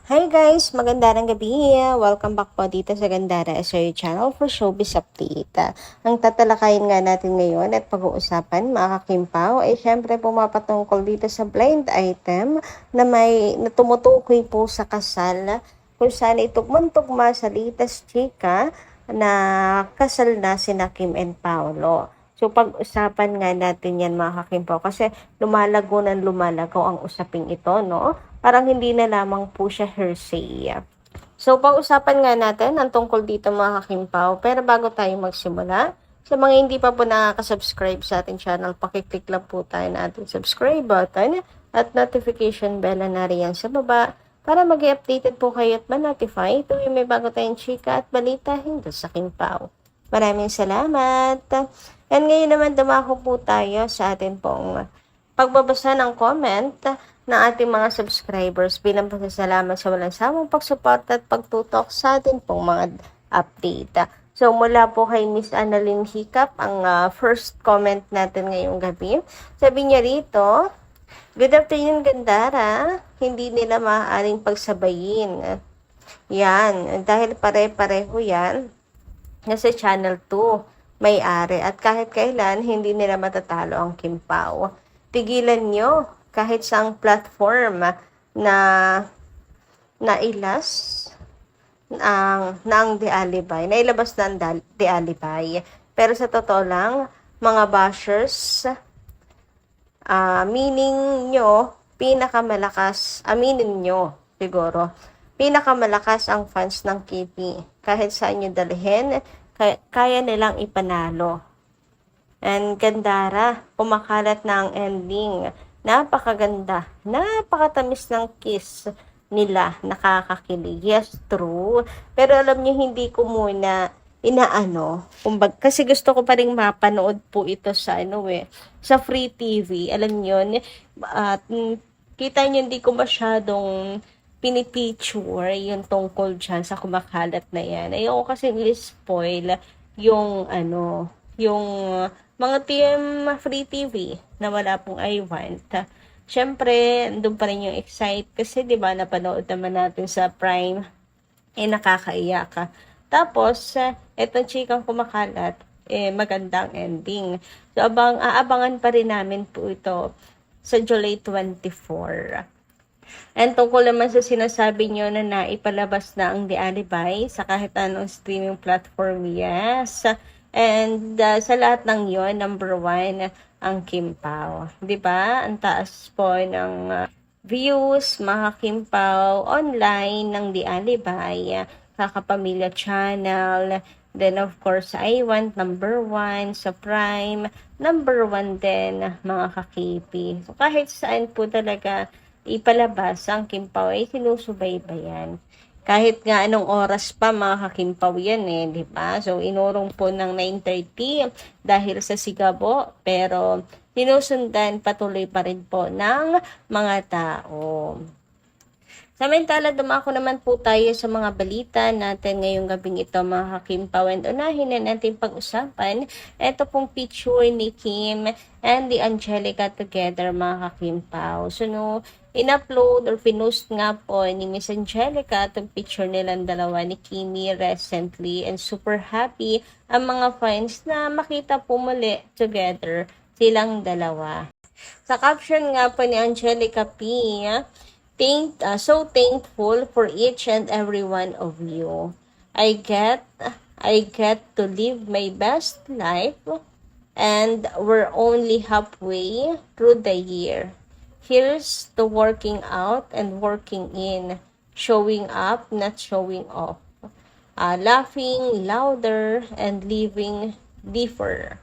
Hi guys! Magandang gabi! Welcome back po dito sa Gandara SRU channel for showbiz update. Ang tatalakayin nga natin ngayon at pag-uusapan mga kakimpaw ay syempre pumapatungkol dito sa blind item na na tumutukoy po sa kasal kung saan itugmang-tugma sa latest chika na kasal na sina Kim and Paolo. So pag-usapan nga natin yan mga kakimpaw kasi lumalago ng lumalago ang usaping ito, no? Parang hindi na lamang po siya hearsay. So, pag-usapan nga natin ang tungkol dito mga kakimpaw. Pero bago tayo magsimula, sa mga hindi pa po nakaka-subscribe sa ating channel, pakiclick lang po tayo na ating subscribe button at notification bell na nariyan sa baba para mag-updated po kayo at ma-notify tuwing may bago tayong chika at balita hinggil sa Kimpaw. Maraming salamat! And ngayon naman dumako po tayo sa atin pong pagbabasa ng comment ng ating mga subscribers bilang pasasalamat sa walang samang pagsuporta at pagtutok sa atin pong mga update. So mula po kay Miss Annalyn Hiccup, ang first comment natin ngayong gabi. Sabi niya rito, "Good afternoon Gandara, hindi nila maaaring pagsabayin. Yan, dahil pare-pareho yan. Nasa Channel 2 may-ari at kahit kailan hindi nila matatalo ang Kimpaw. Tigilan nyo kahit sa ang platform na nailas ng The Alibay. Nailabas na ang The Alibay. Pero sa totoo lang, mga bashers, aminin nyo siguro, pinakamalakas ang fans ng KP. Kahit saan nyo dalhin, kaya nilang ipanalo. And Gandara, kumakalat na ang ending. Napakaganda. Napakatamis ng kiss nila. Nakakakilig. Yes, true. Pero alam niyo, hindi ko muna inaano. Kasi gusto ko pa rin mapanood po ito sa sa Free TV. Alam niyo, at kita niyo hindi ko masyadong pinipicture yung tungkol dyan sa kumakalat na yan. Ayoko kasi i-spoil yung yung mga team Free TV na wala pong I want. Syempre, andun pa rin yung excite kasi 'di ba napanood naman natin sa Prime, nakakaiyak ka. Tapos, etong chikang kumakalat, magandang ending. So, aabangan pa rin namin po ito sa July 24. And tungkol naman sa sinasabi nyo na naipalabas na ang The Alibay sa kahit anong streaming platform, yes. And sa lahat ng yon, number 1 ang Kimpaw. 'Di ba? Ang taas po ng views, mga Kimpaw online ng The Alibay, Kakapamilya Channel. Then of course, I Want number 1 sa Prime, number 1 din mga kakipi. So kahit saan po talaga ipalabas ang Kimpaw ay sinusubaybayan. Kahit nga anong oras pa mga kakimpaw yan di ba? So, inurong po ng 9:30 dahil sa sigabo, pero sinusundan patuloy pa rin po ng mga tao. Samantala, dumako naman po tayo sa mga balita natin ngayong gabing ito mga kakimpaw. And unahin na natin pag-usapan ito pong picture ni Kim and the Angelica together mga kakimpaw. So, in-upload or pinost nga po ni Miss Angelica itong picture nilang dalawa ni Kimi recently, and super happy ang mga fans na makita po muli together silang dalawa. Sa caption nga po ni Angelica P, so thankful for each and every one of you. I get to live my best life, and we're only halfway through the year. Here's to working out and working in, showing up, not showing off, laughing louder and living deeper.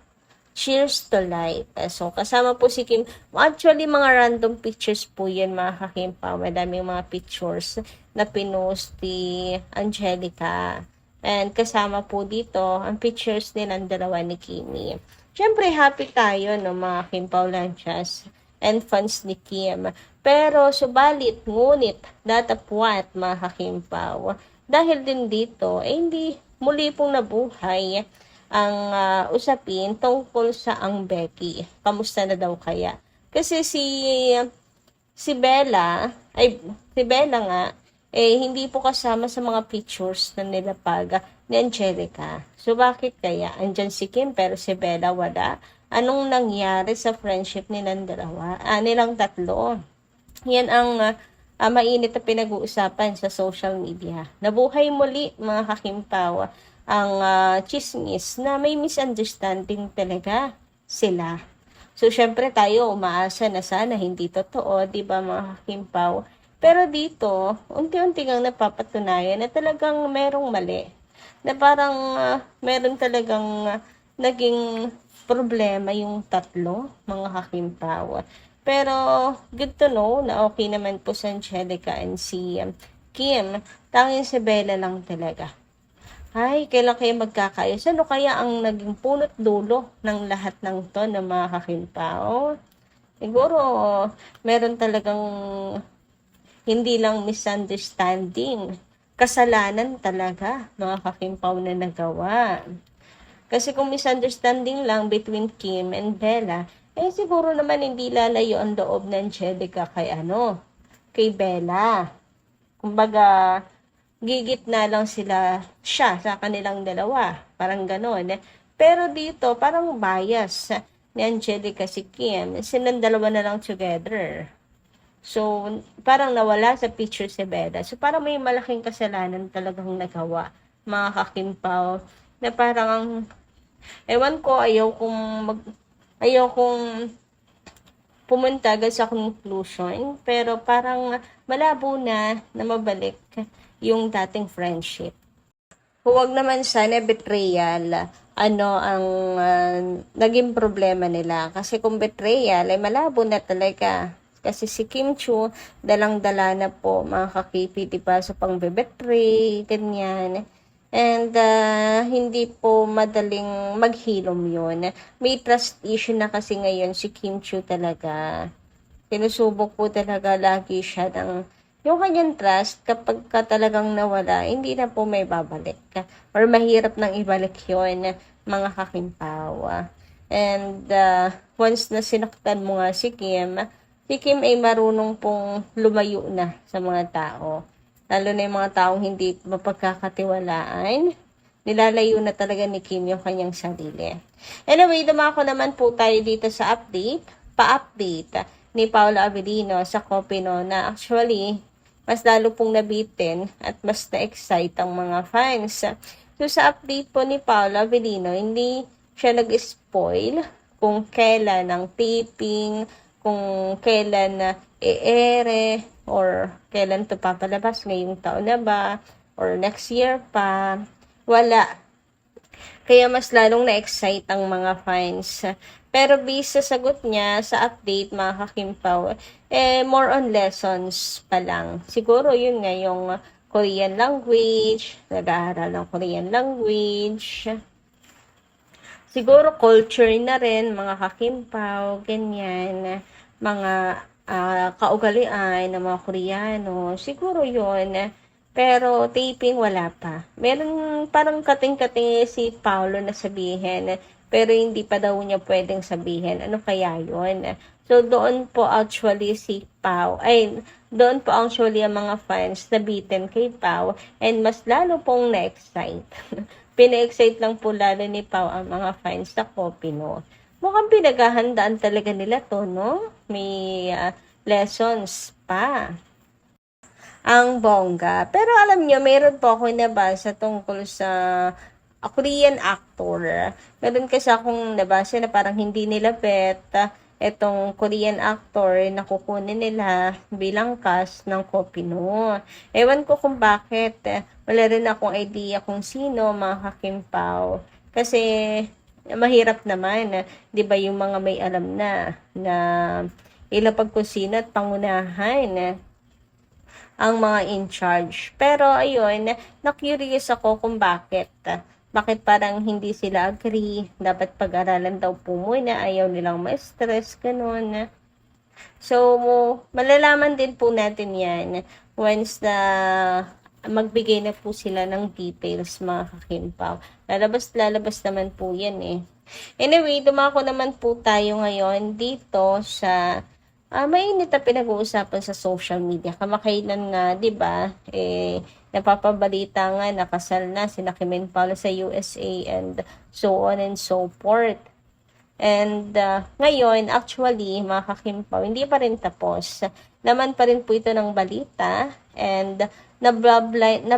Cheers to life. So, kasama po si Kim. Actually, mga random pictures po yan mga kakimpa. Madaming mga pictures na pinost ni Angelica. And kasama po dito ang pictures nilang dalawa ni Kimi. Siyempre, happy tayo mga Kimpaw Lanchas and fans ni Kim. Pero subalit, ngunit, datapwat mga kakimpaw. Dahil din dito, hindi muli pong nabuhay ang usapin tungkol sa ang Becky. Kamusta na daw kaya? Kasi si Bella nga, hindi po kasama sa mga pictures na nilapag ni Angelica. So, bakit kaya? Andyan si Kim, pero si Bella wala. Anong nangyari sa friendship nilang dalawa? Nilang tatlo. Yan ang mainit na pinag-uusapan sa social media. Nabuhay muli, mga kakimpaw, ang chismis na may misunderstanding talaga sila. So, syempre tayo umaasa na sana hindi totoo, di ba mga kakimpaw? Pero dito, unti-unti kang napapatunayan na talagang merong mali. Na parang meron talagang naging problema yung tatlo, mga kakimpaw. Pero good to know na okay naman po si Angelica and si Kim. Tanging si Bella lang talaga. Ay, kailan kayo magkakaayos? Ano kaya ang naging punot dulo ng lahat ng to ng mga kakimpaw? Siguro, meron talagang hindi lang misunderstanding. Kasalanan talaga, mga kakimpaw na nagawa. Kasi kung misunderstanding lang between Kim and Bella, siguro naman hindi lalayo ang loob ng Angelica kay Bella. Kumbaga, gigit na lang siya sa kanilang dalawa. Parang ganon. Pero dito, parang bias ni Angelica si Kim. Silang dalawa na lang together. So, parang nawala sa picture si Bella. So, parang may malaking kasalanan talagang nagawa, mga kakimpaw, na parang, ewan ko, ayaw kong pumunta agad sa conclusion, pero parang malabo na mabalik yung dating friendship. Huwag naman sana betrayal ang naging problema nila. Kasi kung betrayal, malabo na talaga. Kasi si Kim Chiu, dalang-dala na po, mga kakipi, diba, sa pang-betray, ganyan. And hindi po madaling maghilom yun. May trust issue na kasi ngayon si Kim Chiu talaga. Sinusubok po talaga lagi siya ng yung kanyang trust kapag ka talagang nawala, hindi na po may babalik. Or mahirap nang ibalik yun, mga kakimpaw. And once na sinaktan mo nga si Kim ay marunong pong lumayo na sa mga tao. Lalo na yung mga taong hindi mapagkakatiwalaan, nilalayo na talaga ni Kim yung kanyang sarili. Anyway, dumako naman po tayo dito sa pa-update ni Paula Avellino sa Kopino na actually, mas lalo pong nabitin at mas na-excite ang mga fans. So sa update po ni Paula Avellino, hindi siya nag-spoil kung kailan ang taping, kung kailan na i-ere, or kailan ito papalabas, ngayong taon na ba, or next year pa, wala. Kaya mas lalong na-excite ang mga fans. Pero based sa sagot niya sa update, mga kakimpaw, more on lessons pa lang. Siguro yun nga yung Korean language, nag-aaral ng Korean language. Siguro culture na rin, mga kakimpaw, ganyan, mga kaugalian ng mga Koreano. Siguro yun. Pero taping wala pa. Meron parang kating-kating si Paolo na sabihin, pero hindi pa daw niya pwedeng sabihin. Ano kaya yun? So doon po actually doon po actually ang mga fans nabitin kay Pao, and mas lalo pong na-excite. Pina-excite lang po lalo ni Pao ang mga fans sa Kopino. Mukhang pinaghahandaan talaga nila to, no? May lessons pa. Ang bongga. Pero alam nyo, meron po ako nabasa tungkol sa Korean actor. Meron kasi akong nabasa na parang hindi nila bet etong Korean actor na kukunin nila bilang cast ng Kopino. Ewan ko kung bakit. Wala rin akong idea kung sino, mga kakimpaw. Kasi mahirap naman, 'di ba, yung mga may alam na ilapag kung sino at pangunahan ang mga in charge. Pero ayun, na-curious ako kung bakit parang hindi sila agree, dapat pag-aralan daw po muna, ayaw nilang ma-stress, ganun. So, malalaman din po natin yan once na magbigay na po sila ng details, mga kakimpaw. Lalabas naman po yan eh. Anyway, dumako naman po tayo ngayon dito sa mainit na pinag-uusapan sa social media. Kamakailan nga, 'di ba? Napapabalita nga nakasal na sina Kim and Paolo sa USA and so on and so forth. And ngayon, actually, mga kakimpaw, hindi pa rin tapos. Laman pa rin po ito ng balita and na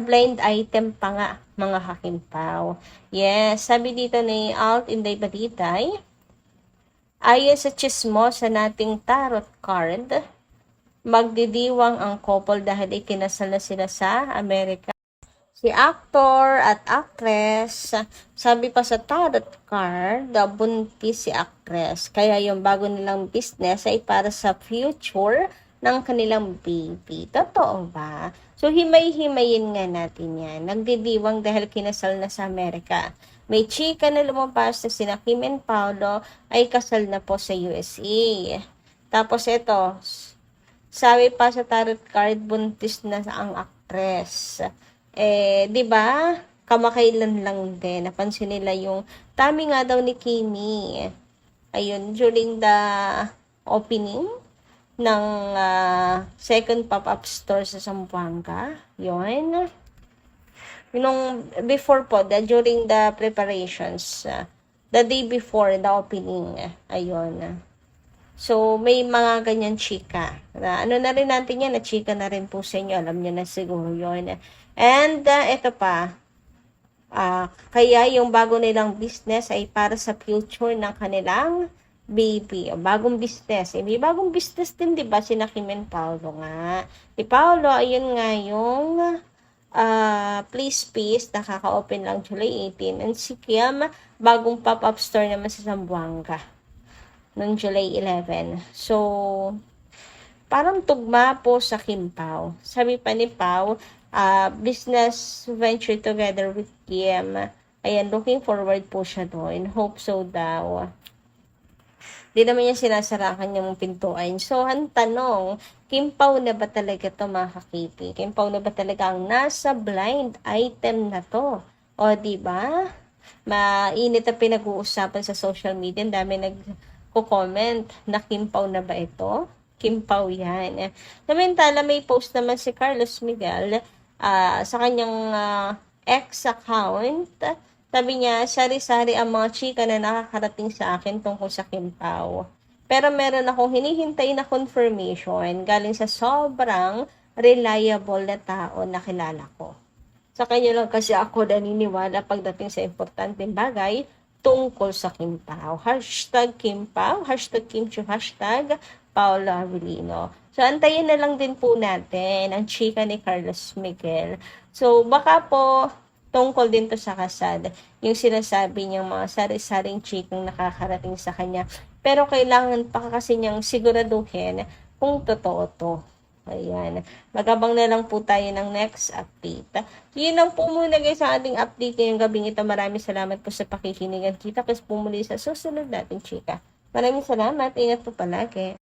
blind item pa nga, mga kakimpaw. Yes, sabi dito ni Alt Inday Balitay, ayon sa chismosa nating tarot card, magdidiwang ang couple dahil ikinasal na sila sa Amerika. Si actor at actress, sabi pa sa tarot card, buntis si actress. Kaya yung bago nilang business ay para sa future ng kanilang baby. Totoo ba? So, himay-himayin nga natin yan. Nagdidiwang dahil kinasal na sa Amerika. May chika na lumabas na sina Kim and Paolo ay kasal na po sa USA. Tapos ito, sabi pa sa tarot card, buntis na ang actress. 'Di ba? Kamakailan lang din napansin nila yung tummy nga daw ni Kimi. Ayun, during the opening ng second pop-up store sa Zamboanga. Yun. Nung before po, during the preparations, the day before the opening. Ayun. So, may mga ganyan chika. Ano na rin natin yan, na chika na rin po sa inyo. Alam nyo na siguro yun. And, ito pa. Kaya yung bago nilang business ay para sa future ng kanilang baby. Bagong business. May bagong business din, di ba? Sina Kim and Paolo nga. Si Paolo, ayun nga yung Please Peace, nakaka-open lang July 18. And si Kim, bagong pop-up store naman sa Zamboanga noong July 11. So, parang tugma po sa Kim Pao. Sabi pa ni Pao, business venture together with Kim. Ayan, looking forward po siya doon. Hope so daw. Di naman niya sinasarakan yung pintuan. So, ang tanong, Kim Pao na ba talaga to, mga kakipi? Kim Pao na ba talaga ang nasa blind item na to? O, di ba? Mainit na pinag-uusapan sa social media. Ang dami comment na Kim Pao na ba ito? Kim Pao yan. Samantala, may post naman si Carlos Miguel sa kanyang ex account. Sabi niya, sari-sari ang mga chika na nakakarating sa akin tungkol sa Kim Pao. Pero meron akong hinihintay na confirmation galing sa sobrang reliable na tao na kilala ko. Sa kanya lang kasi ako naniniwala pagdating sa importanteng bagay tungkol sa Kim Pao. Hashtag Kim Pao, hashtag Kimchu, hashtag Paolo Avellino. So, antayin na lang din po natin ang chika ni Carlos Miguel. So, baka po tungkol din to sa kasal, yung sinasabi niyang mga sari-saring chikang nakakarating sa kanya. Pero kailangan pa kasi niyang siguraduhin kung totoo to. Ayan. Magabang na lang po tayo ng next update. Yun lang po muna guys ang ating update ngayong gabing ito. Maraming salamat po sa pakikinig. Kita kasi po muli sa susunod natin chika. Maraming salamat. Ingat po palagi.